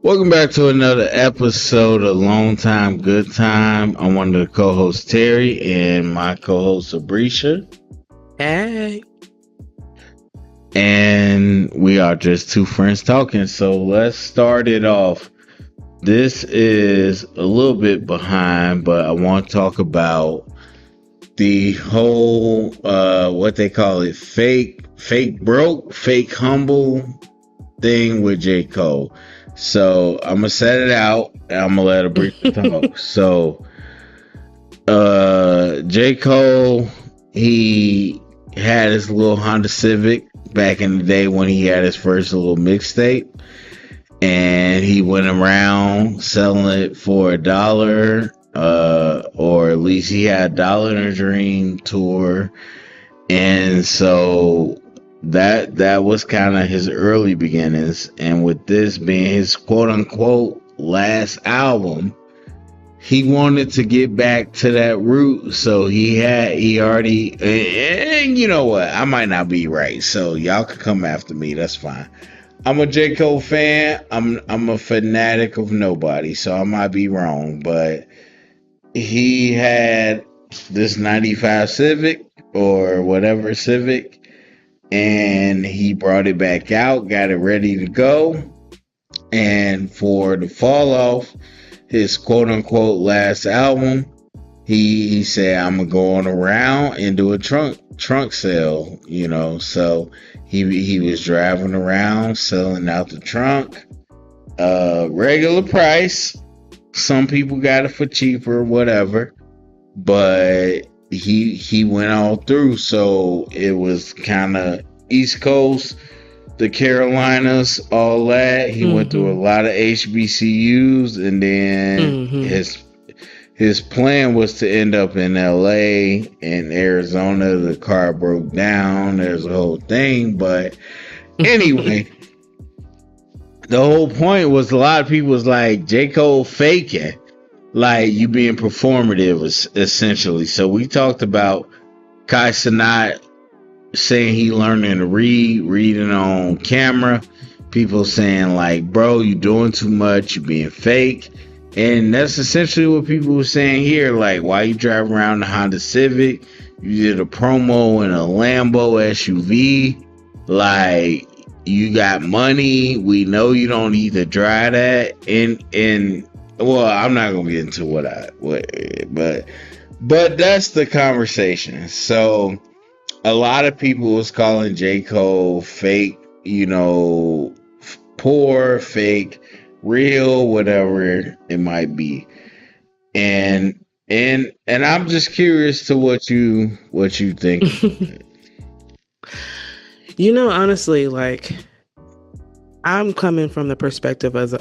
Welcome back to another episode of Long Time Good Time. I'm one of the co-hosts Terry and my co-host Abrisha. Hey. And we are just two friends talking. So let's start it off. This is a little bit behind, but I want to talk about the whole what they call it, fake broke, fake humble thing with J. Cole. So I'm gonna set it out and I'm gonna let Abrisha talk. So J. Cole, he had his little Honda Civic back in the day when he had his first little mixtape. And he went around selling it for $1, or at least he had Dollar in a Dream tour. And so that was kind of his early beginnings. And with this being his quote unquote last album, he wanted to get back to that root. So he already, and you know what, I might not be right, so y'all can come after me, that's fine. I'm a J. Cole fan. I'm a fanatic of nobody, so I might be wrong, but he had this 95 Civic or whatever Civic, and he brought it back out, got it ready to go. And for the fall off his quote unquote last album, he said, I'm gonna go on around and do a trunk sale, So he was driving around selling out the trunk, regular price. Some people got it for cheaper, whatever, but he went all through. So it was kind of East Coast, the Carolinas, all that. He went through a lot of HBCUs, and then his plan was to end up in LA and Arizona. The car broke down. There's a whole thing, but anyway, the whole point was a lot of people was like, J. Cole faking, like you being performative, essentially. So we talked about Kai Cenat saying he learning to reading on camera. People saying like, bro, you doing too much, you being fake. And that's essentially what people were saying here. Like, why you drive around the Honda Civic? You did a promo in a Lambo SUV. Like, you got money. We know you don't need to drive that. And well, I'm not gonna get into but that's the conversation. So a lot of people was calling J. Cole fake, poor, fake, real, whatever it might be. And I'm just curious to what you think. Honestly, like I'm coming from the perspective as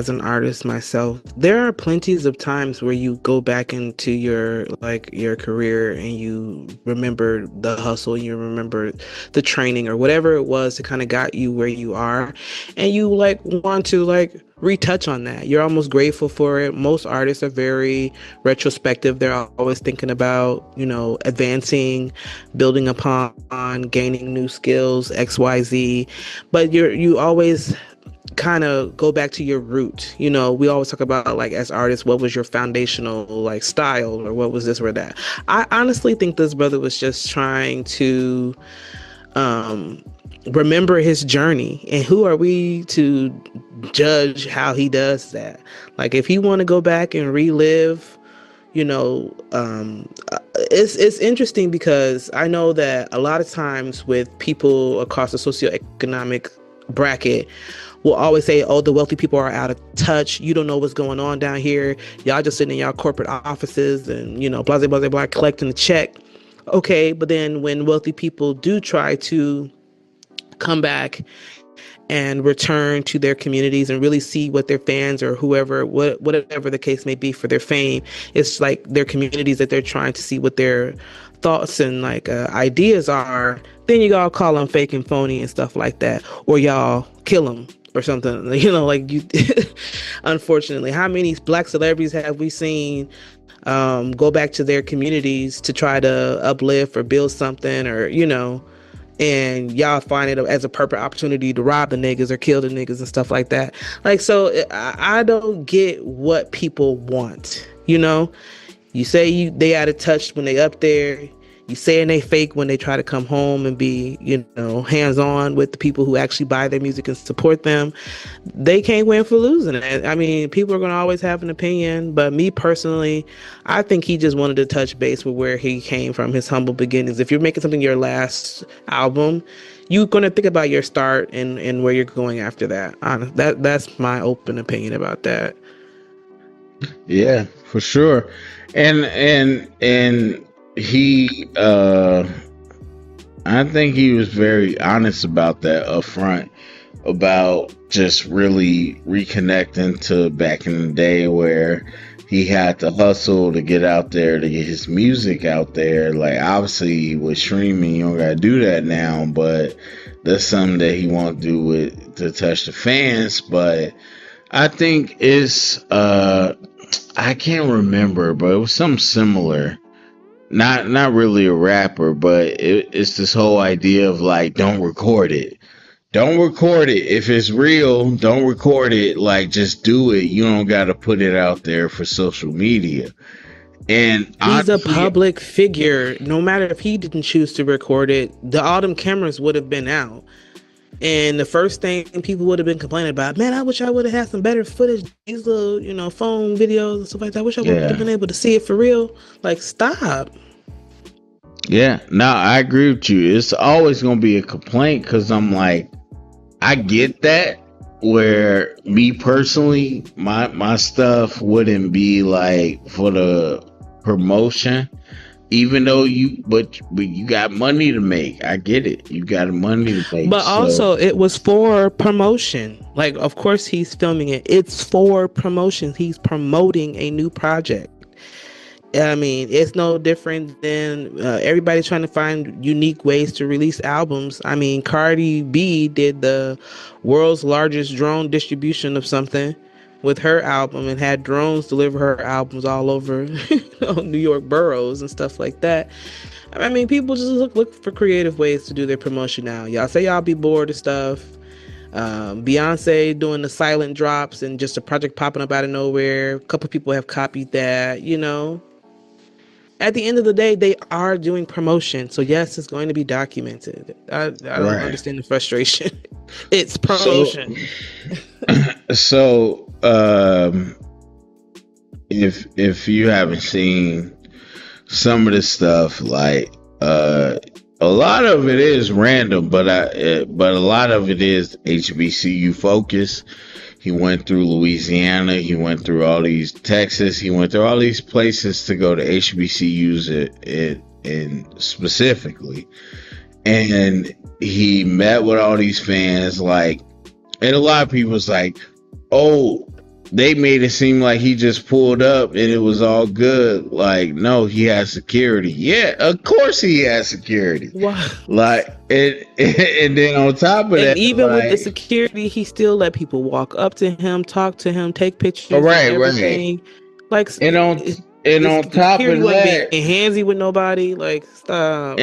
an artist myself. There are plenties of times where you go back into your career and you remember the hustle, you remember the training or whatever it was that kind of got you where you are, and you like want to like retouch on that. You're almost grateful for it. Most artists are very retrospective. They're always thinking about, advancing, building upon, gaining new skills, XYZ. But you always kind of go back to your root. We always talk about like as artists, what was your foundational like style or what was this or that. I honestly think this brother was just trying to remember his journey, and who are we to judge how he does that? Like if he want to go back and relive, it's interesting because I know that a lot of times with people across the socioeconomic bracket will always say, oh, the wealthy people are out of touch. You don't know what's going on down here. Y'all just sitting in y'all corporate offices and, blah, blah, blah, blah, collecting the check. Okay, but then when wealthy people do try to come back and return to their communities and really see what their fans or whatever the case may be for their fame, it's like their communities that they're trying to see what their thoughts and like ideas are, then you all call them fake and phony and stuff like that, or y'all kill them or something, like you unfortunately, how many black celebrities have we seen go back to their communities to try to uplift or build something, or and y'all find it as a perfect opportunity to rob the niggas or kill the niggas and stuff like that. Like, so I don't get what people want. You know, you say they out of touch when they up there. You saying they fake when they try to come home and be, hands on with the people who actually buy their music and support them. They can't win for losing. I mean, people are going to always have an opinion, but me personally, I think he just wanted to touch base with where he came from, his humble beginnings. If you're making something your last album, you're going to think about your start and where you're going after that. That's my open opinion about that. Yeah, for sure. And he I think he was very honest about that up front, about just really reconnecting to back in the day where he had to hustle to get out there to get his music out there. Like, obviously with streaming you don't gotta do that now, but that's something that he won't do with to touch the fans. But I think it's I can't remember, but it was something similar. Not really a rapper, but it's this whole idea of like, don't record it. Don't record it. If it's real, don't record it. Like, just do it. You don't got to put it out there for social media. And He's a honestly, public figure. No matter if he didn't choose to record it, the autumn cameras would have been out. And the first thing people would have been complaining about, man, I wish I would have had some better footage. These little, phone videos and stuff like that. I wish I would have been able to see it for real. Like, stop. yeah, no, I agree with you. It's always going to be a complaint because I'm like, I get that. Where me personally, my stuff wouldn't be like for the promotion, even though but you got money to make. I get it. You got money to make. But also, it was for promotion. Like, of course, he's filming it. It's for promotion. He's promoting a new project. I mean, it's no different than everybody trying to find unique ways to release albums. I mean, Cardi B did the world's largest drone distribution of something with her album and had drones deliver her albums all over New York boroughs and stuff like that. I mean, people just look for creative ways to do their promotion now. Y'all say y'all be bored of stuff. Beyonce doing the silent drops and just a project popping up out of nowhere. A couple people have copied that, At the end of the day, they are doing promotion. So yes, it's going to be documented. I don't understand the frustration. It's promotion. So, if you haven't seen some of this stuff, like a lot of it is random, but a lot of it is HBCU focus. He went through Louisiana. He went through all these Texas. He went through all these places to go to HBCUs in specifically, and he met with all these fans. Like, and a lot of people was like, "Oh, they made it seem like he just pulled up and it was all good." Like, no, he has security. Yeah, of course he has security. Wow. Like, and then on top of that, and even with the security, he still let people walk up to him, talk to him, take pictures, right. Like, and on top of that, being handsy with nobody. Like, stop.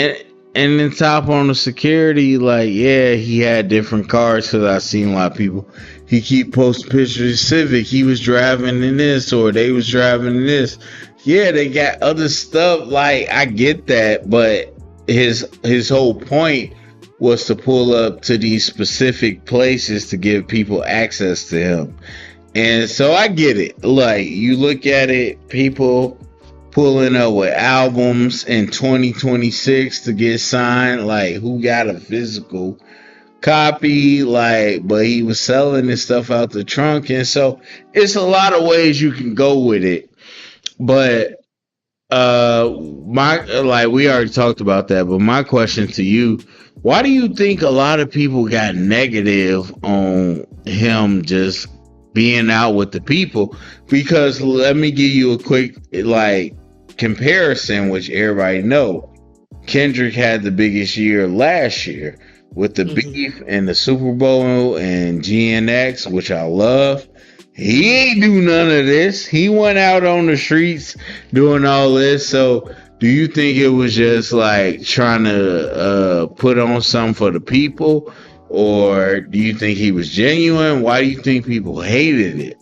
And then top on the security, like, yeah, he had different cars because I've seen a lot of people. He keep posting pictures of Civic. He was driving in this, or they was driving in this. Yeah, they got other stuff. Like, I get that, but his whole point was to pull up to these specific places to give people access to him. And so I get it. Like, you look at it, people pulling up with albums in 2026 to get signed. Like, who got a physical copy? Like, but he was selling this stuff out the trunk. And so it's a lot of ways you can go with it. But we already talked about that, but my question to you, why do you think a lot of people got negative on him just being out with the people? Because let me give you a quick comparison, which everybody know. Kendrick had the biggest year last year with the beef and the Super Bowl and GNX, which I love. He ain't do none of this. He went out on the streets doing all this. So Do you think it was just like trying to put on something for the people, or do you think he was genuine? Why do you think people hated it?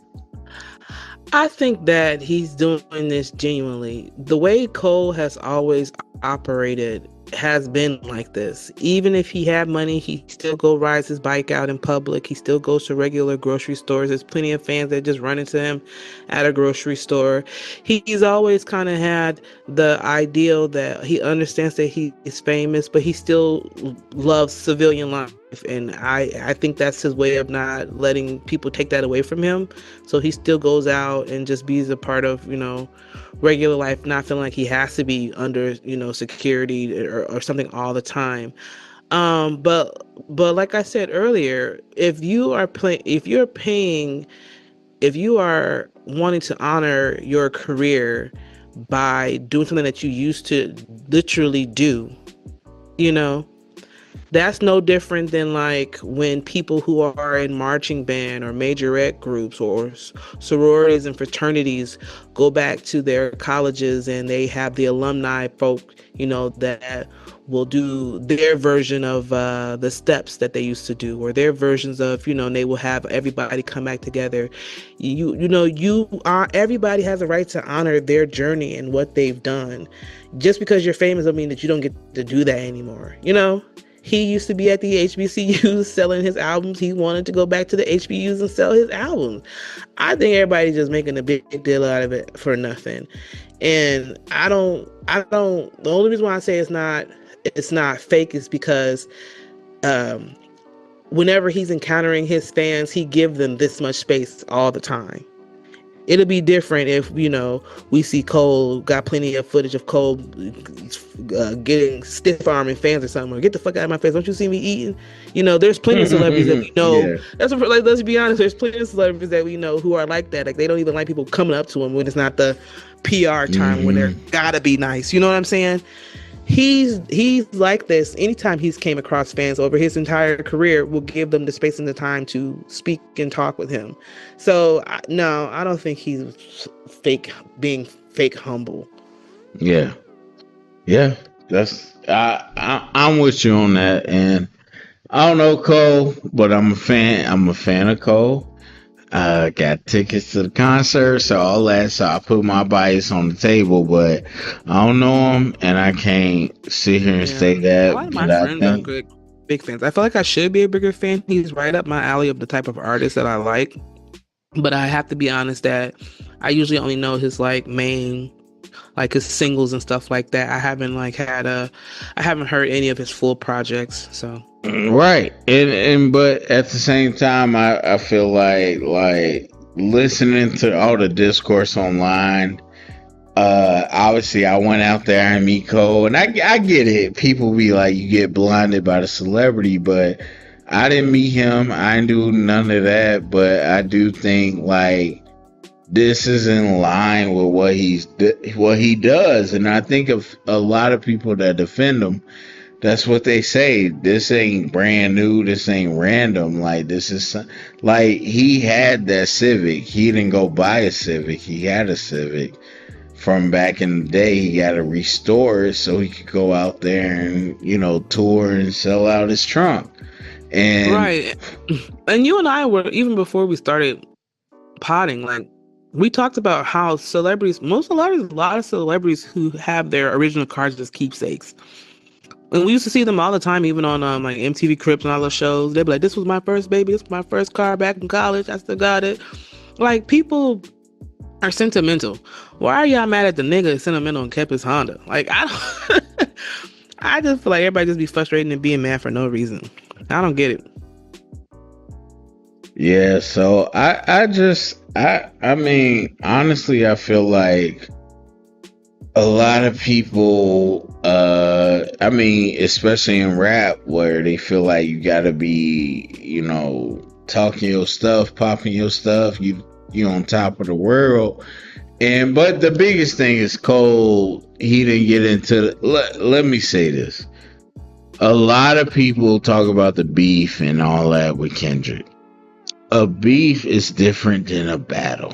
I think that he's doing this genuinely. The way Cole has always operated has been like this. Even if he had money, he still go rides his bike out in public. He still goes to regular grocery stores. There's plenty of fans that just run into him at a grocery store. He's always kind of had the ideal that he understands that he is famous, but he still loves civilian life. And I think that's his way of not letting people take that away from him. So he still goes out and just be a part of, regular life, not feeling like he has to be under, security or something all the time. But like I said earlier, if you are wanting to honor your career by doing something that you used to literally do, you know, that's no different than like when people who are in marching band or majorette groups or sororities and fraternities go back to their colleges and they have the alumni folk, that will do their version of the steps that they used to do, or their versions of, and they will have everybody come back together. Everybody has a right to honor their journey and what they've done. Just because you're famous doesn't mean that you don't get to do that anymore. He used to be at the HBCUs selling his albums. He wanted to go back to the HBCUs and sell his albums. I think everybody's just making a big deal out of it for nothing. And the only reason why I say it's not fake is because whenever he's encountering his fans, he gives them this much space all the time. It'll be different if, we see Cole, got plenty of footage of Cole getting stiff-arming fans or something, or get the fuck out of my face, don't you see me eating? There's plenty of celebrities that we know. Yeah. Let's be honest, there's plenty of celebrities that we know who are like that. Like, they don't even like people coming up to them when it's not the PR time, when they're gotta be nice. You know what I'm saying? He's like this. Anytime he's came across fans over his entire career, will give them the space and the time to speak and talk with him. So no, I don't think he's being fake humble. Yeah, that's I'm with you on that. And I don't know Cole, but I'm a fan of Cole. Got tickets to the concert, so all that. So I put my bias on the table, but I don't know him, and I can't sit here and say that. A lot of my friends are good, big fans. I feel like I should be a bigger fan. He's right up my alley of the type of artist that I like. But I have to be honest that I usually only know his main, his singles and stuff like that. I haven't I haven't heard any of his full projects, so. Right. And but at the same time, I feel like listening to all the discourse online, obviously I went out there and meet Cole, and I get it. People be like, you get blinded by the celebrity, but I didn't meet him. I didn't do none of that, but I do think this is in line with what he does. And I think of a lot of people that defend him. That's what they say. This ain't brand new. This ain't random. This is he had that Civic. He didn't go buy a Civic. He had a Civic from back in the day. He got to restore it so he could go out there and, tour and sell out his trunk. And right. And you and I were, even before we started potting, we talked about how a lot of celebrities who have their original cars as keepsakes. And we used to see them all the time, even on MTV Cribs and all those shows. They'd be like, this was my first baby. This was my first car back in college. I still got it. People are sentimental. Why are y'all mad at the nigga that's sentimental and kept his Honda? I just feel like everybody just be frustrated and being mad for no reason. I don't get it. Yeah, so I mean, honestly, I feel like a lot of people, especially in rap, where they feel like you gotta be, talking your stuff, popping your stuff, you on top of the world. But the biggest thing is Cole. He didn't get into. Let me say this: a lot of people talk about the beef and all that with Kendrick. A beef is different than a battle.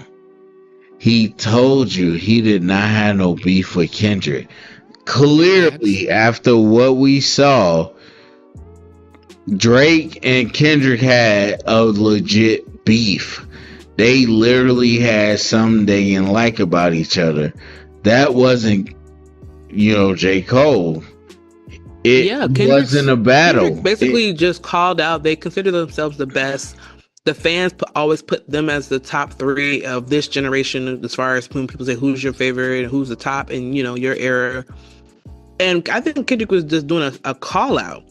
He told you he did not have no beef with Kendrick. clearly after what we saw, Drake and Kendrick had a legit beef. They literally had something they didn't like about each other. That wasn't, J. Cole. It Yeah, wasn't a Kendrick battle. basically just called out. They consider themselves the best. The fans always put them as the top three of this generation as far as when people say who's your favorite and who's the top in your era. And I think Kendrick was just doing a call out.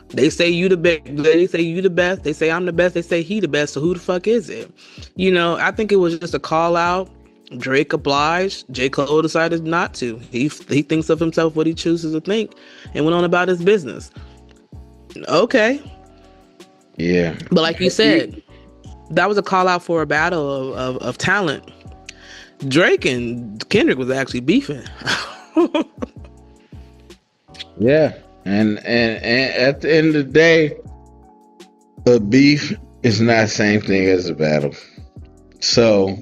They say you the best. They say you the best. They say I'm the best. They say he the best. So who the fuck is it? I think it was just a call out. Drake obliged. J. Cole decided not to. He thinks of himself what he chooses to think, and went on about his business. Okay. Yeah. But like you said, that was a call out for a battle of talent. Drake and Kendrick was actually beefing. Yeah. And at the end of the day, a beef is not the same thing as a battle. So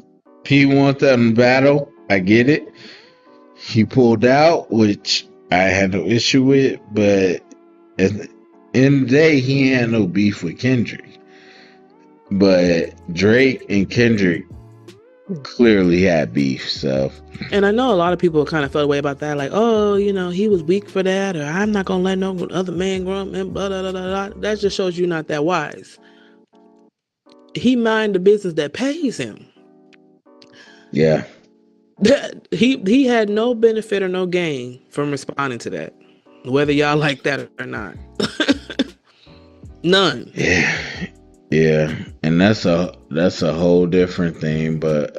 he wanted them to battle. I get it. He pulled out, which I had no issue with, but at the end of the day, he had no beef with Kendrick. But Drake and Kendrick clearly had beef. So, and I know a lot of people kind of felt away about that, like, oh, he was weak for that, or I'm not gonna let no other man grow up, and blah, blah, blah, blah. That just shows you not that wise. He mind the business that pays him. yeah. He had no benefit or no gain from responding to that, whether y'all like that or not. None. Yeah, and that's a whole different thing, but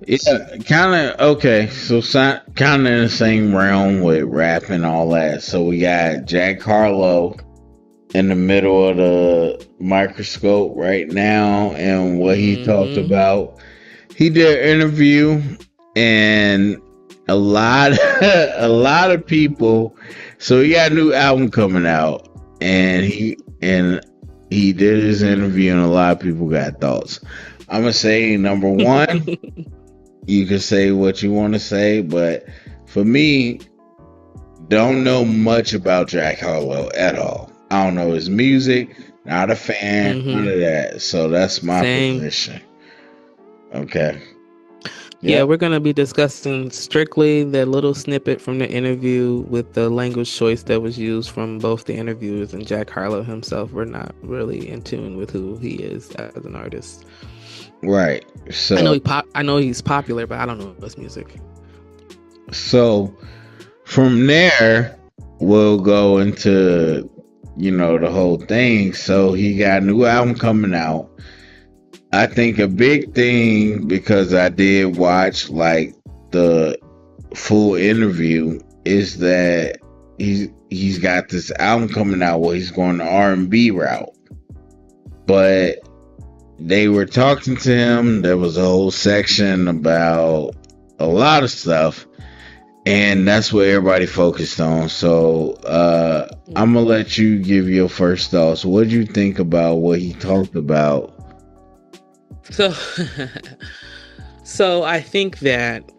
yeah, kind of okay. So kind of in the same realm with rap and all that. So we got Jack Harlow in the middle of the microscope right now, and what he talked about. He did an interview, and a lot of people. So he got a new album coming out, and he did his interview, and a lot of people got thoughts. I'm gonna say number one, you can say what you want to say, but for me, don't know much about Jack Harlow at all. I don't know his music, not a fan, none of that. So that's my position. Okay. Yeah, we're going to be discussing strictly the little snippet from the interview with the language choice that was used from both the interviewers and Jack Harlow himself. We're not really in tune with who he is as an artist. Right. So I know he's popular, but I don't know his music. So from there, we'll go into, the whole thing. So he got a new album coming out. I think a big thing, because I did watch like the full interview, is that he's got this album coming out where he's going the R&B route. But they were talking to him. There was a whole section about a lot of stuff, and that's what everybody focused on. So I'm gonna let you give your first thoughts. What did you think about what he talked about? So I think that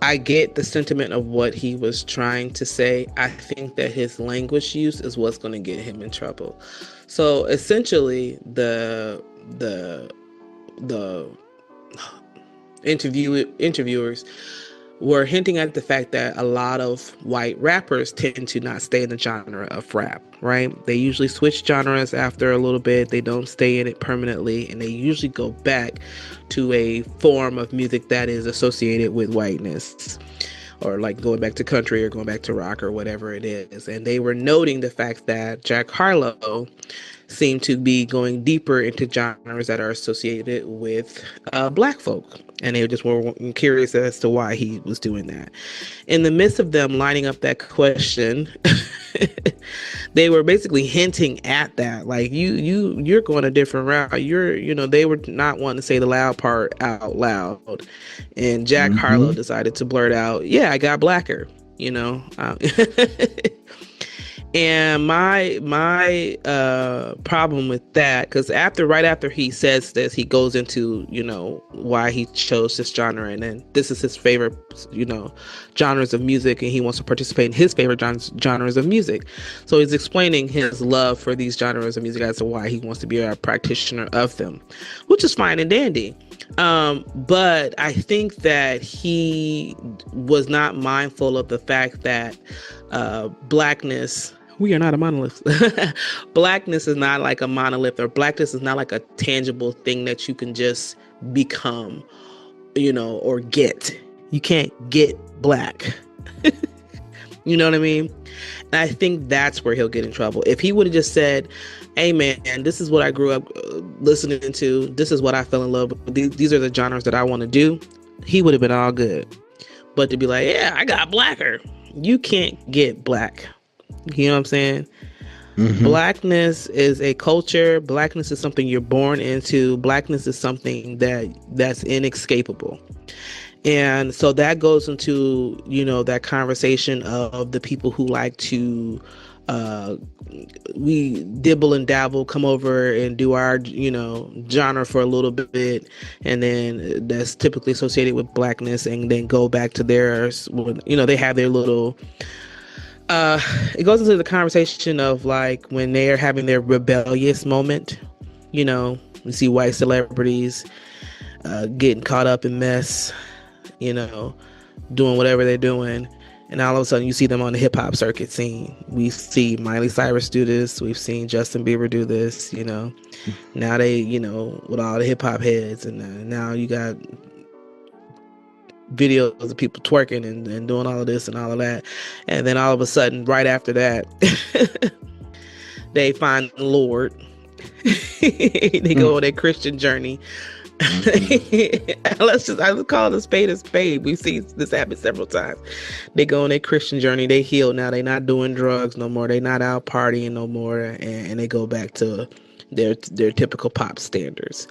I get the sentiment of what he was trying to say. I think that his language use is what's going to get him in trouble. So essentially, the interviewers were hinting at the fact that a lot of white rappers tend to not stay in the genre of rap, right? They usually switch genres after a little bit. They don't stay in it permanently, and they usually go back to a form of music that is associated with whiteness, or like going back to country or going back to rock or whatever it is. And they were noting the fact that Jack Harlow seemed to be going deeper into genres that are associated with black folk. And they just were curious as to why he was doing that. In the midst of them lining up that question, they were basically hinting at that, like you're going a different route. They were not wanting to say the loud part out loud, and Jack Harlow decided to blurt out, "Yeah, I got blacker," And my problem with that, because right after he says this, he goes into, you know, why he chose this genre, and then this is his favorite, you know, genres of music, and he wants to participate in his favorite genres of music. So he's explaining his love for these genres of music as to why he wants to be a practitioner of them, which is fine and dandy. But I think that he was not mindful of the fact that blackness, we are not a monolith. Blackness is not like a monolith, or blackness is not like a tangible thing that you can just become, you know, or get. You can't get black. You know what I mean? And I think that's where he'll get in trouble. If he would have just said, hey man, this is what I grew up listening to, this is what I fell in love with, these are the genres that I want to do, he would have been all good. But to be like, yeah, I got blacker. You can't get black. You know what I'm saying? Mm-hmm. Blackness is a culture. Blackness is something you're born into. Blackness is something that's inescapable. And so that goes into, you know, that conversation of the people who like to we dibble and dabble, come over and do our, you know, genre for a little bit, and then that's typically associated with blackness, and then go back to theirs. You know, they have their little it goes into the conversation of like when they're having their rebellious moment. You know, you see white celebrities getting caught up in mess, you know, doing whatever they're doing, and all of a sudden you see them on the hip-hop circuit scene. We see Miley Cyrus do this, we've seen Justin Bieber do this, you know. Now they, you know, with all the hip-hop heads, and now you got videos of people twerking and doing all of this and all of that, and then all of a sudden right after that they find the Lord. They go on their Christian journey. I call it a spade. We've seen this happen several times. They go on their Christian journey, they heal now, they not doing drugs no more, they not out partying no more, and they go back to their typical pop standards.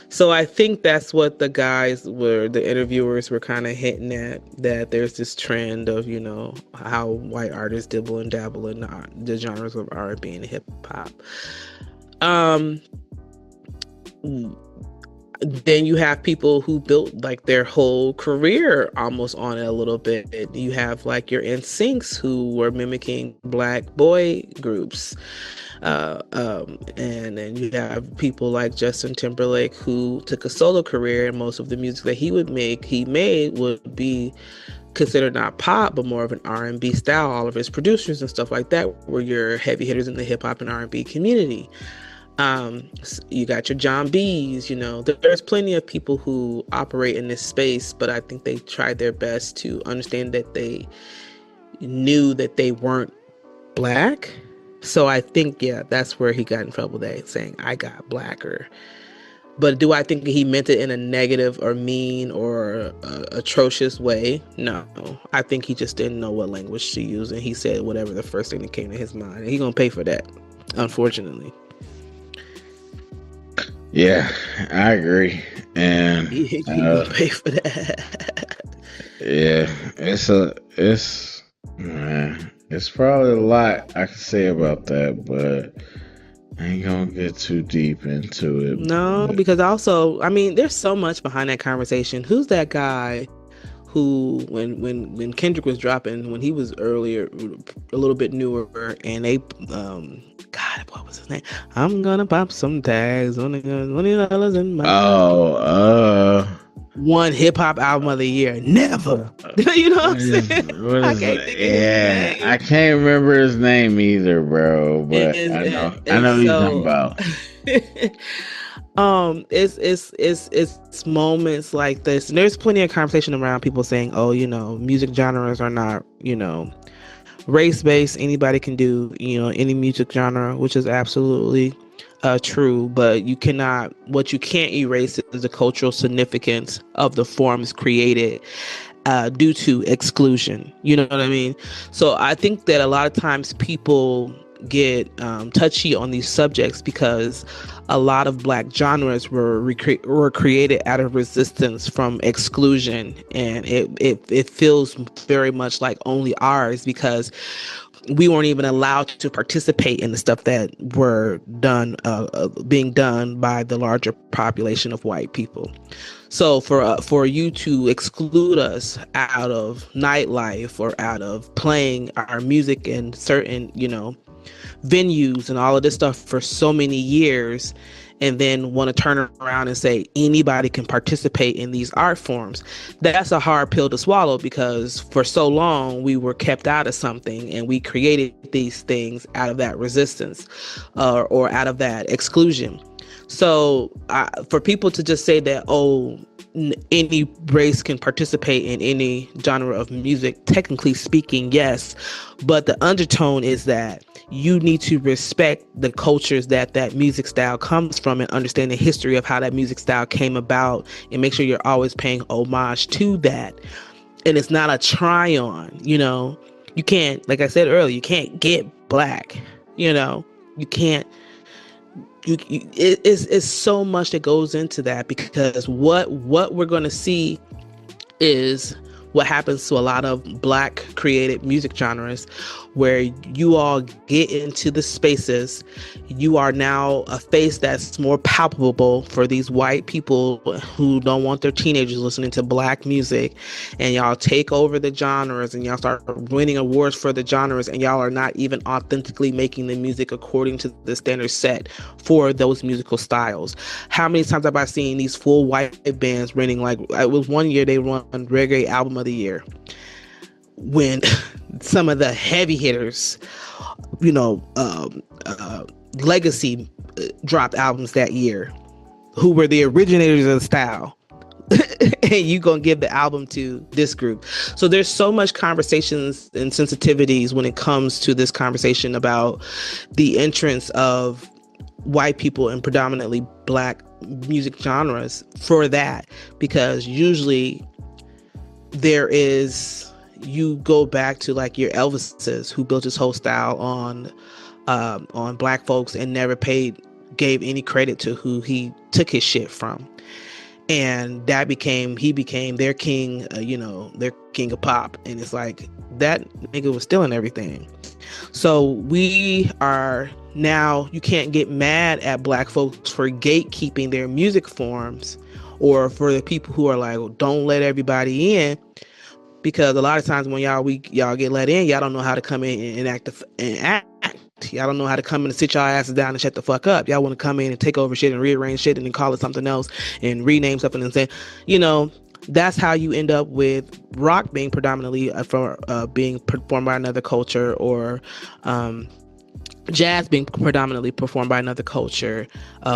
So I think that's what the interviewers were kind of hinting at, that there's this trend of, you know, how white artists dibble and dabble in the genres of R&B and hip hop. Then you have people who built like their whole career almost on it a little bit. You have like your NSYNCs who were mimicking black boy groups. And then you have people like Justin Timberlake, who took a solo career, and most of the music that he made would be considered not pop, but more of an R&B style. All of his producers and stuff like that were your heavy hitters in the hip hop and R&B community. You got your John B's, you know, there's plenty of people who operate in this space, but I think they tried their best to understand that they knew that they weren't black. So I think, yeah, that's where he got in trouble, saying I got blacker. But do I think he meant it in a negative or mean or atrocious way? No. I think he just didn't know what language to use, and he said whatever the first thing that came to his mind. And he's going to pay for that, unfortunately. Yeah, I agree. And he going to pay for that. Yeah, it's probably a lot I can say about that, but I ain't gonna get too deep into it. No, because also, I mean, there's so much behind that conversation. Who's that guy who, when Kendrick was dropping, when he was earlier, a little bit newer, and they, God, what was his name? I'm gonna pop some tags on $20 in my one hip hop album of the year. Never. You know what I'm saying? I can't remember his name either, bro. But I know who you're talking about. It's moments like this, and there's plenty of conversation around people saying, oh, you know, music genres are not, you know, race-based. Anybody can do, you know, any music genre, which is absolutely true, but what you can't erase is the cultural significance of the forms created due to exclusion. You know what I mean? So I think that a lot of times people get touchy on these subjects because a lot of black genres were created out of resistance from exclusion, and it feels very much like only ours because we weren't even allowed to participate in the stuff that were done, being done by the larger population of white people. So for you to exclude us out of nightlife or out of playing our music in certain, venues and all of this stuff for so many years, and then want to turn around and say anybody can participate in these art forms, that's a hard pill to swallow, because for so long we were kept out of something, and we created these things out of that resistance, or out of that exclusion. So for people to just say that, any race can participate in any genre of music, technically speaking, yes, but the undertone is that you need to respect the cultures that music style comes from, and understand the history of how that music style came about, and make sure you're always paying homage to that. And it's not a try on, you can't, like I said earlier, you can't get black, you can't. It's so much that goes into that, because what we're going to see is what happens to a lot of black created music genres, where you all get into the spaces. You are now a face that's more palpable for these white people who don't want their teenagers listening to black music, and y'all take over the genres, and y'all start winning awards for the genres, and y'all are not even authentically making the music according to the standards set for those musical styles. How many times have I seen these full white bands winning? Like, it was one year they won Reggae Album of the Year, when some of the heavy hitters, legacy dropped albums that year, who were the originators of the style. And you gonna give the album to this group. So there's so much conversations and sensitivities when it comes to this conversation about the entrance of white people in predominantly black music genres for that, because usually you go back to like your Elvises, who built his whole style on black folks and never gave any credit to who he took his shit from. And he became their king, their king of pop. And it's like, that nigga was stealing everything. So we are now, you can't get mad at black folks for gatekeeping their music forms, or for the people who are like, well, don't let everybody in. Because a lot of times when y'all get let in, y'all don't know how to come in and act. Y'all don't know how to come in and sit y'all asses down and shut the fuck up. Y'all want to come in and take over shit and rearrange shit and then call it something else and rename something and say, that's how you end up with rock being predominantly being performed by another culture, or jazz being predominantly performed by another culture,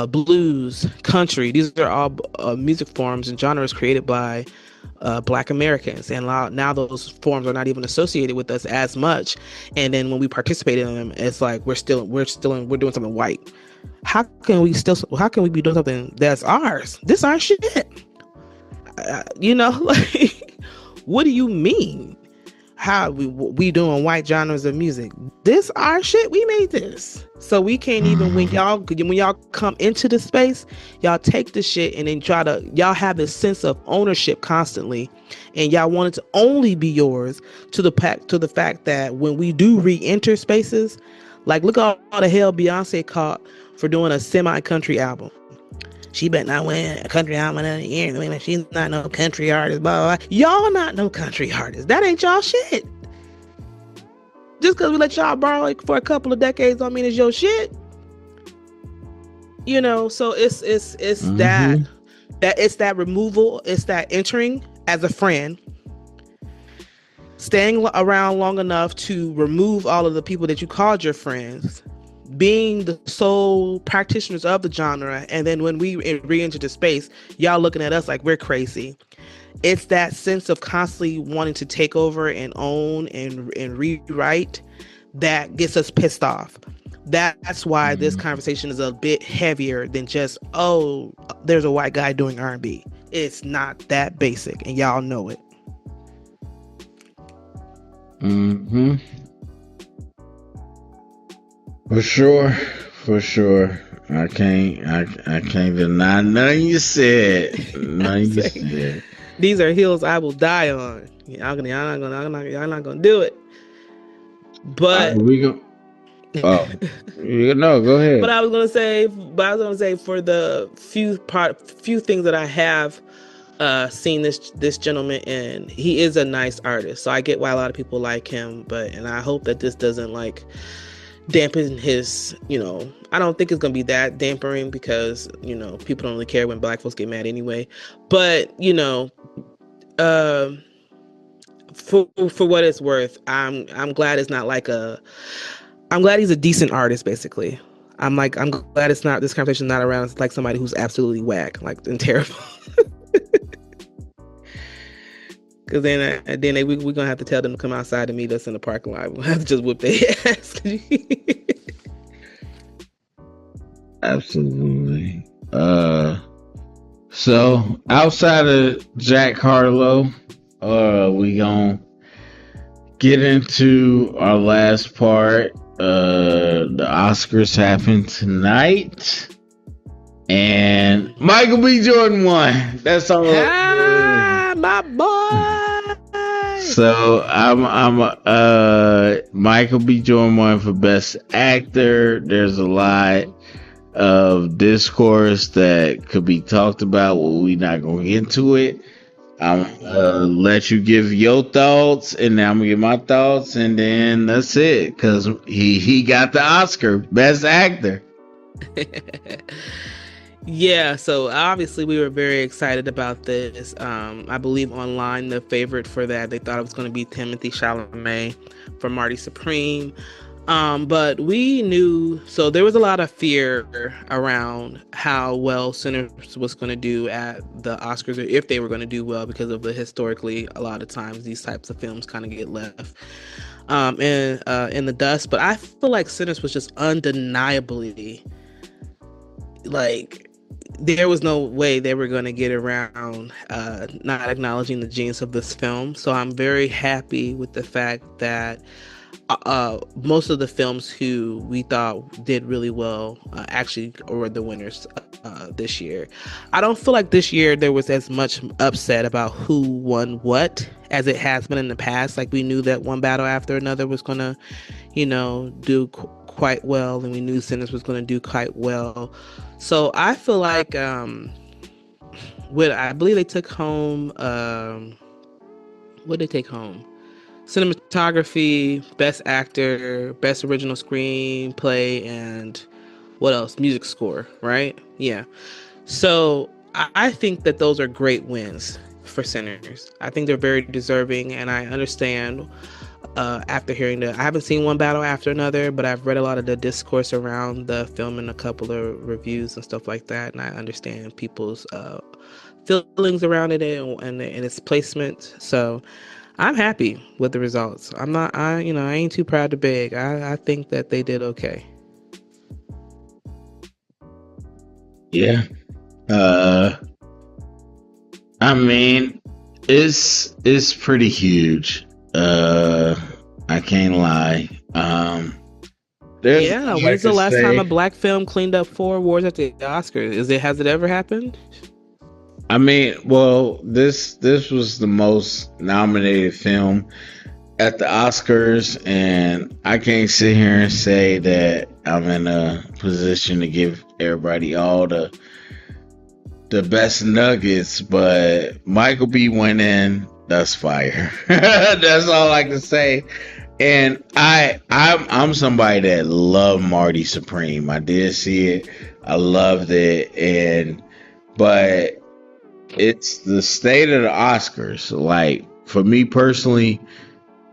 blues, country. These are all music forms and genres created by Black Americans, and now those forms are not even associated with us as much. And then when we participate in them, it's like we're doing something white. How can we be doing something that's ours? This our shit. Like, what do you mean? How we doing white genres of music? This our shit. We made this, so we can't even, when y'all come into the space, y'all take the shit and then y'all have this sense of ownership constantly, and y'all want it to only be yours, to the fact that when we do re-enter spaces, like, look at all the hell Beyonce caught for doing a semi-country album. She better not win a country album of the year. She's not no country artist, blah, blah, blah. Y'all not no country artists. That ain't y'all shit. Just because we let y'all borrow it for a couple of decades don't mean it's your shit. So it's Mm-hmm. that removal, it's that entering as a friend, staying around long enough to remove all of the people that you called your friends, being the sole practitioners of the genre, and then when we re-enter the space, y'all looking at us like we're crazy. It's that sense of constantly wanting to take over and own and rewrite that gets us pissed off. That's why this conversation is a bit heavier than just, oh, there's a white guy doing R&B. It's not that basic, and y'all know it. Mm-hmm. For sure. I can't deny nothing you said. These are hills I will die on. Y'all not gonna do it. But we go. Oh, no, go but ahead. I was gonna say for the few things that I have seen this gentleman in, he is a nice artist. So I get why a lot of people like him, and I hope that this doesn't like dampen his, I don't think it's gonna be that dampening because, people don't really care when black folks get mad anyway. But, uh, for what it's worth, I'm glad it's not like I'm glad he's a decent artist, basically. I'm glad it's not, this conversation not around like somebody who's absolutely whack, like, and terrible. Because then we're gonna have to tell them to come outside and meet us in the parking lot. We'll have to just whip their ass. Absolutely. So outside of Jack Harlow, we gonna get into our last part. The Oscars happen tonight, and Michael B. Jordan won. That's all. My boy. So I'm Michael B. Jordan won for Best Actor. There's a lot of discourse that could be talked about, but we're not going to get into it. I'm let you give your thoughts, and then I'm gonna give my thoughts, and then that's it. Because he got the Oscar Best Actor. Yeah, so obviously we were very excited about this. I believe online the favorite for that, they thought it was going to be Timothée Chalamet for Marty Supreme. But we knew, so there was a lot of fear around how well Sinners was going to do at the Oscars, or if they were going to do well, because of the historically, a lot of times these types of films kind of get left in the dust. But I feel like Sinners was just undeniably, like, there was no way they were going to get around not acknowledging the genius of this film. So I'm very happy with the fact that most of the films who we thought did really well actually were the winners this year. I don't feel like this year there was as much upset about who won what as it has been in the past. Like, we knew that One Battle After Another was going to, do quite well, and we knew Sinners was going to do quite well. So I feel like I believe they took home what did they take home? Cinematography, Best Actor, Best Original Screenplay, and what else? Music score, right? Yeah. So I think that those are great wins for Sinners. I think they're very deserving, and I understand after hearing I haven't seen One Battle After Another, but I've read a lot of the discourse around the film and a couple of reviews and stuff like that, and I understand people's feelings around it and its placement. So I'm happy with the results. I ain't too proud to beg. I think that they did okay. Yeah. I mean, it's pretty huge. I can't lie. When's the last time a black film cleaned up 4 awards at the Oscars? Has it ever happened? I mean, well, this was the most nominated film at the Oscars, and I can't sit here and say that I'm in a position to give everybody all the best nuggets, but Michael B winning, that's fire. That's all I can say. And I'm somebody that loved Marty Supreme. I did see it. I loved it, but it's the state of the Oscars. Like, for me personally,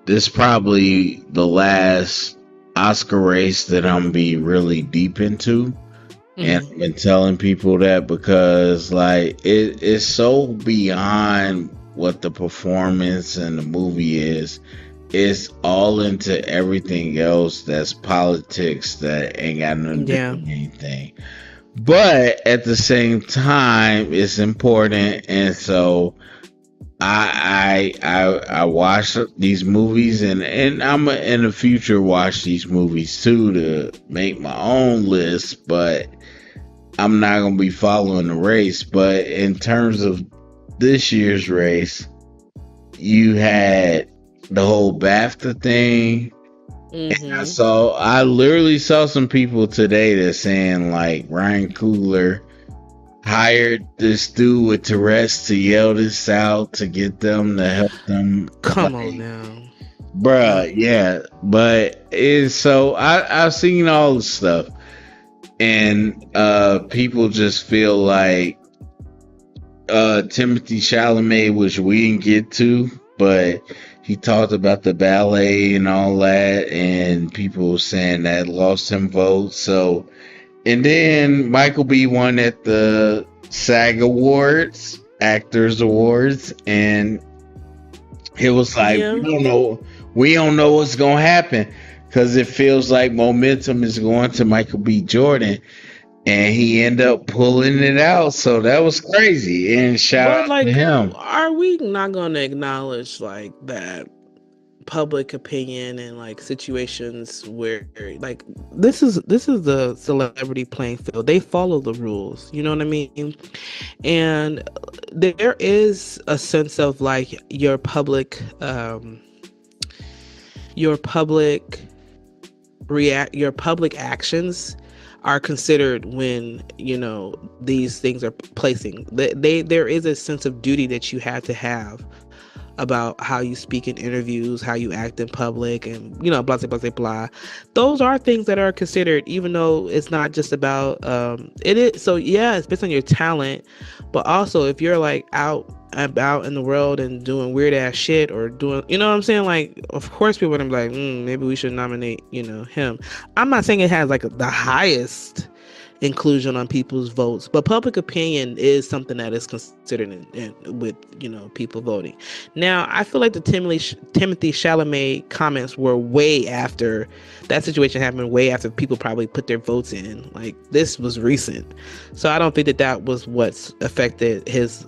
this is probably the last Oscar race that I'm be really deep into. And I've been telling people that because, like, it's so beyond what the performance and the movie is. It's all into everything else that's politics that ain't got nothing to do with anything. But at the same time, it's important, and so I watch these movies, and I'm in the future watch these movies too to make my own list. But I'm not gonna be following the race. But in terms of this year's race, you had the whole BAFTA thing, Mm-hmm. So I literally saw some people today that saying like Ryan Coogler hired this dude with Tourette's to yell this out to get them to help them. Come on Like, now. bruh, yeah. But it's so I've seen all the stuff, and people just feel like Timothy Chalamet, which we didn't get to, but he talked about the ballet and all that, and people saying that lost him votes. So, and then Michael B won at the SAG Awards, Actors Awards, and it was like Yeah. we don't know what's gonna happen because it feels like momentum is going to Michael B. Jordan, and he ended up pulling it out. So that was crazy. And shout But out to like, him. are we not gonna acknowledge like that public opinion and like situations where like this is the celebrity playing field. They follow the rules. You know what I mean? And there is a sense of like your public your public actions are considered when these things are placing there is a sense of duty that you have to have about how you speak in interviews, how you act in public, and blah blah blah blah. Those are things that are considered, even though it's not just about it is. So yeah, it's based on your talent, but also if you're like out about in the world and doing weird ass shit or doing, you know what I'm saying? Like, of course, people are gonna be like, maybe we should nominate, him. I'm not saying it has like the highest inclusion on people's votes, but public opinion is something that is considered with people voting. Now I feel like the Timothy Chalamet comments were way after that situation happened, way after people probably put their votes in. Like, this was recent, so I don't think that was what's affected his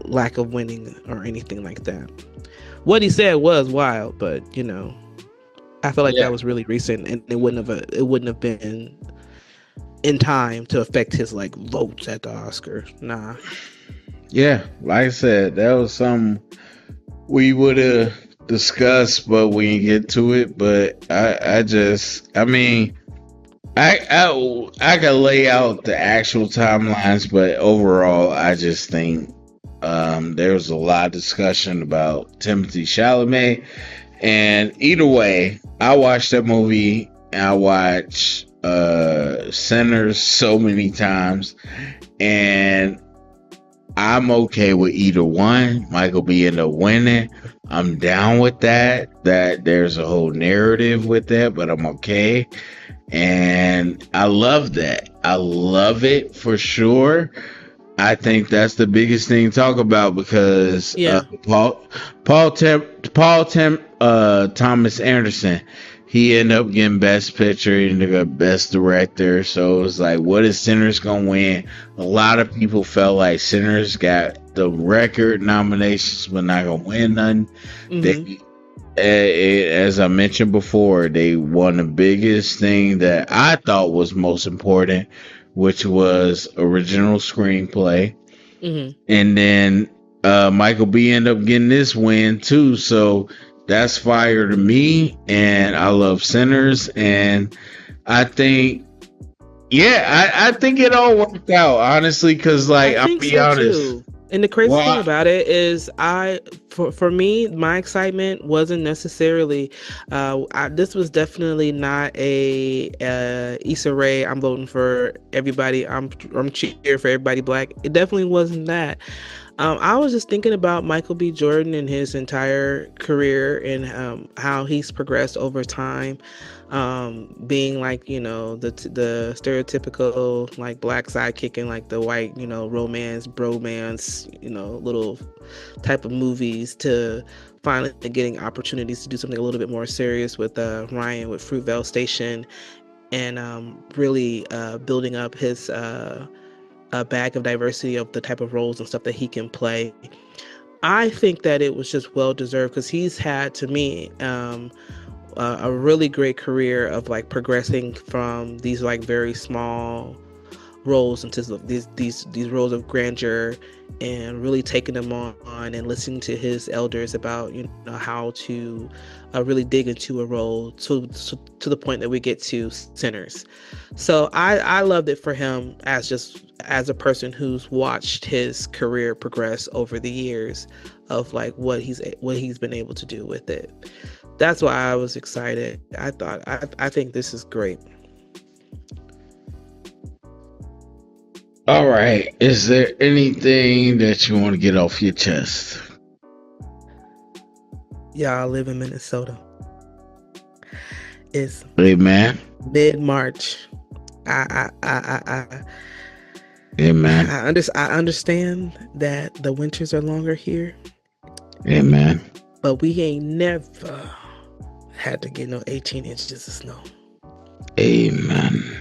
lack of winning or anything like that. What he said was wild, but I feel like Yeah. that was really recent, and it wouldn't have been in time to affect his like votes at the Oscars. Nah. Yeah. Like I said, that was something we would have discussed, but we didn't get to it. But I mean, I can lay out the actual timelines, but overall, I just think there was a lot of discussion about Timothy Chalamet, and either way, I watched that movie. And I watched Sinners so many times, and I'm okay with either one. Michael B end up winning. I'm down with that. That there's a whole narrative with that, but I'm okay. And I love that. I love it for sure. I think that's the biggest thing to talk about because Yeah. Thomas Anderson, he ended up getting best picture, he ended up best director. So it was like, what is Sinners gonna win? A lot of people felt like Sinners got the record nominations but not gonna win none. Mm-hmm. They, as I mentioned before, they won the biggest thing that I thought was most important, which was original screenplay. Mm-hmm. And then Michael B ended up getting this win too. So that's fire to me. And I love Sinners. And I think, yeah, I think it all worked out, honestly, because, I like, I'll think be so honest. too. And the crazy thing Well, about it is, for me, my excitement wasn't necessarily. This was definitely not a Issa Rae. I'm voting for everybody. I'm cheering for everybody black. It definitely wasn't that. I was just thinking about Michael B. Jordan and his entire career and how he's progressed over time, being like the stereotypical like black sidekick in like the white romance bromance little type of movies, to finally getting opportunities to do something a little bit more serious with Ryan with Fruitvale Station, and really building up his a bag of diversity of the type of roles and stuff that he can play. I think that it was just well deserved because he's had, to me, a really great career of like progressing from these like very small roles into these roles of grandeur, and really taking them on and listening to his elders about how to really dig into a role to the point that we get to Sinners. So I loved it for him as a person who's watched his career progress over the years of like what he's been able to do with it. That's why I was excited. I think this is great. All right. Is there anything that you want to get off your chest? Yeah, I live in Minnesota. It's Amen. mid-March. I Amen. I understand that the winters are longer here. Amen. But we ain't never had to get no 18 inches of snow. Amen.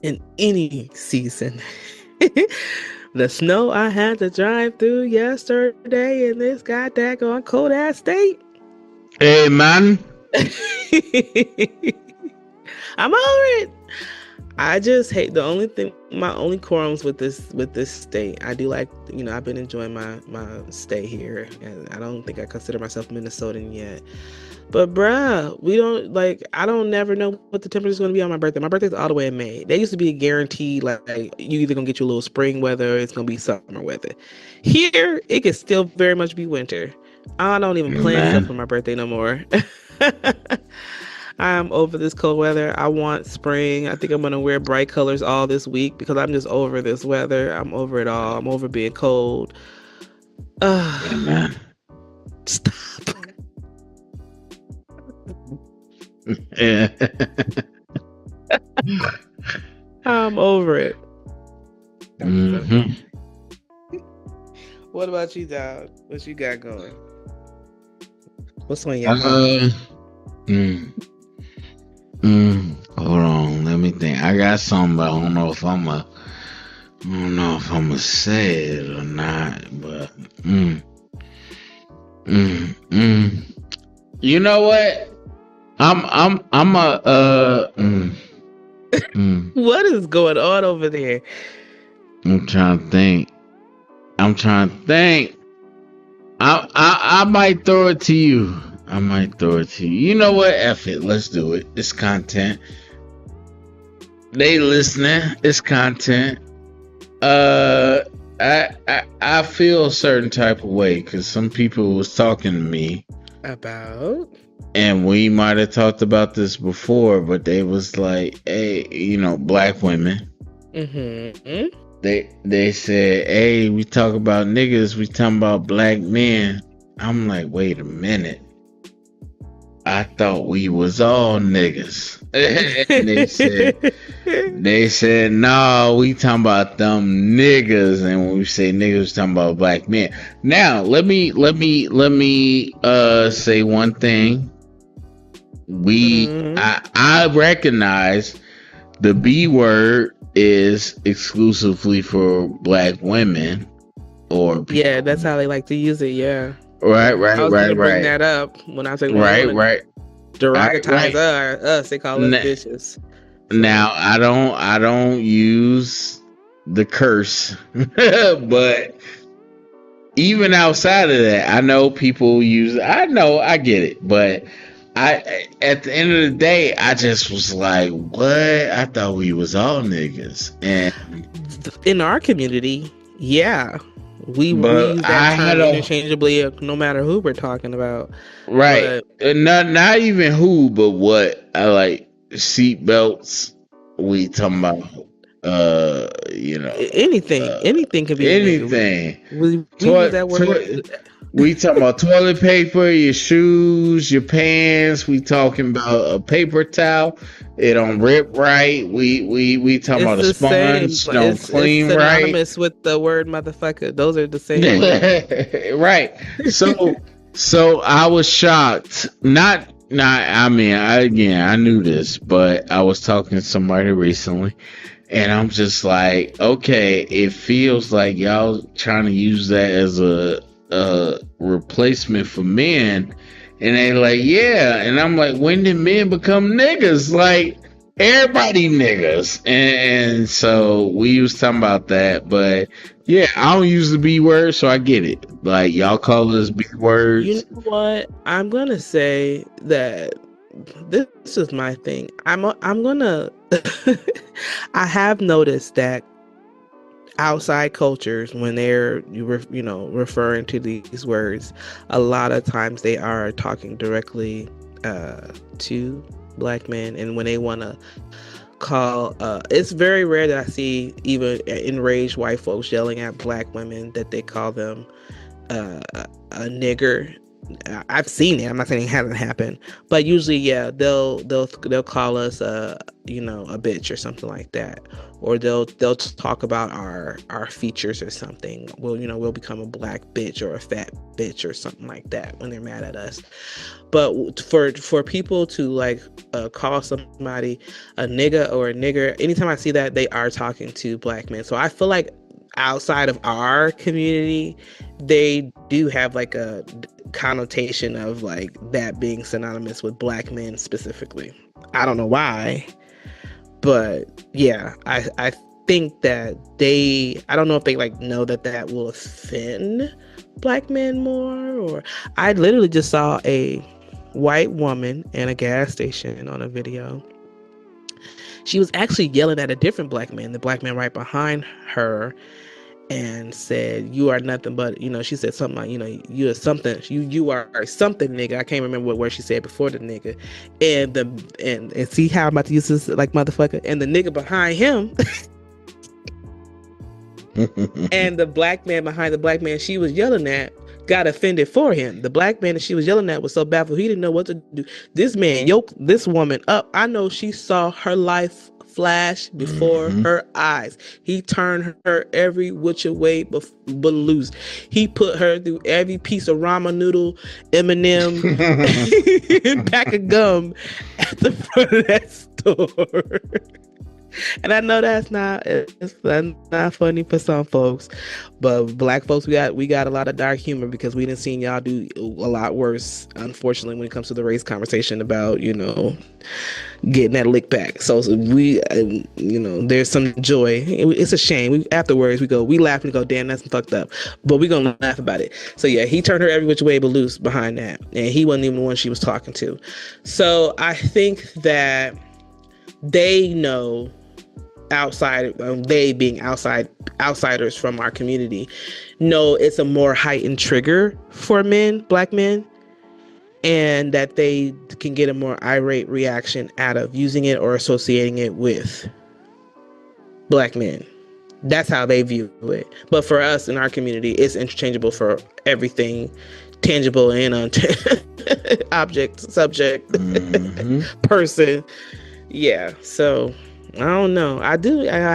In any season. The snow I had to drive through yesterday in this goddamn cold ass state. Amen. I'm over it. I just hate my only qualms with this state. I do like, I've been enjoying my stay here, and I don't think I consider myself Minnesotan yet. But bruh, I don't never know what the temperature is going to be on my birthday. My birthday's all the way in May. They used to be guaranteed like you either going to get you a little spring weather or it's going to be summer weather. Here, it can still very much be winter. I don't even plan stuff for my birthday no more. I'm over this cold weather. I want spring. I think I'm going to wear bright colors all this week because I'm just over this weather. I'm over it all. I'm over being cold. Stop. Yeah. I'm over it. Mm-hmm. What about you, dog? What you got going? What's on your mind? Hold on, let me think. I got something, but I don't know if I'm gonna say it or not. But you know what? What is going on over there? I'm trying to think. I might throw it to you. You know what? F it. Let's do it. It's content. They listening. It's content. I feel a certain type of way because some people was talking to me about, and we might have talked about this before, but they was like, hey, black women. Mm-hmm. They said, hey, we talk about niggas, we talking about black men. I'm like, wait a minute. I thought we was all niggas. And they said, no, we talking about them niggas. And when we say niggas, we talking about black men. Now, let me say one thing. I recognize the B word is exclusively for black women, or yeah, that's how they like to use it. Yeah, right. I was gonna bring that up when I said right. Derogatize us. They call us bitches. So. Now I don't use the curse, but even outside of that, I know people use. I get it, but at the end of the day, I just was like, what? I thought we was all niggas. And in our community, yeah, we use that term interchangeably, no matter who we're talking about. Right. But, not even who, but what. I like seat belts. We talking about anything can be anything. We use that word. We talking about toilet paper, your shoes, your pants. We talking about a paper towel. It don't rip right. We talking about a sponge. Don't clean right. It's synonymous with the word motherfucker. Those are the same words. Right. So I was shocked. I knew this, but I was talking to somebody recently, and I'm just like, okay, it feels like y'all trying to use that as a replacement for men. And they like, yeah. And I'm like, when did men become niggas? Like, everybody niggas, and so we was talking about that. But yeah, I don't use the B word, so I get it. Like y'all call us B You words. know what? I'm gonna say that this is my thing. I'm gonna. I have noticed that outside cultures, when they're referring to these words, a lot of times they are talking directly to black men, and when they want to call it's very rare that I see even enraged white folks yelling at black women that they call them a nigger. I've seen it. I'm not saying it hasn't happened, but usually, yeah, they'll call us a bitch or something like that, or they'll talk about our features or something. We'll become a black bitch or a fat bitch or something like that when they're mad at us. But for people to like call somebody a nigga or a nigger, anytime I see that, they are talking to black men. So I feel like outside of our community, they do have like a connotation of like that being synonymous with black men specifically. I don't know why, but yeah, I think that I don't know if they like know that will offend black men more. Or I literally just saw a white woman in a gas station on a video. She was actually yelling at a different black man, the black man right behind her, and said, "You are nothing but," she said something like, "You are something, you are something, nigga." I can't remember what word she said before the nigga. And see how I'm about to use this like motherfucker. And the nigga behind him and the black man behind the black man she was yelling at got offended for him. The black man that she was yelling at was so baffled he didn't know what to do. This man yoked this woman up. I know she saw her life flash before her eyes. He turned her every which way but loose. He put her through every piece of ramen noodle, M&M, pack of gum at the front of that store. And I know that's not funny for some folks, but black folks, we got a lot of dark humor because we didn't see y'all do a lot worse, unfortunately, when it comes to the race conversation about getting that lick back. So we there's some joy. It's a shame. Afterwards we laugh and go, damn, that's fucked up, but we gonna laugh about it. So yeah, he turned her every which way but loose behind that, and he wasn't even the one she was talking to. So I think that they know, they being outsiders from our community, know it's a more heightened trigger for black men, and that they can get a more irate reaction out of using it or associating it with black men. That's how they view it. But for us in our community, it's interchangeable for everything tangible and object, subject, person. Yeah, so I don't know. I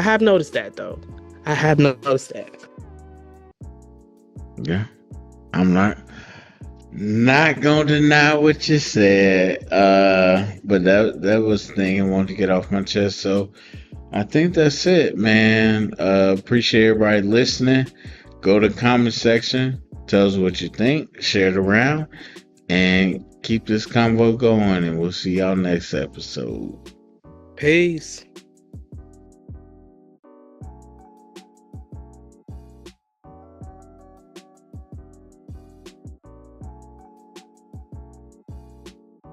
have noticed that, though. I have noticed that. Yeah. I'm not gonna deny what you said. But that was the thing I wanted to get off my chest. So I think that's it, man. Appreciate everybody listening. Go to the comment section. Tell us what you think. Share it around. And keep this convo going. And we'll see y'all next episode. Peace.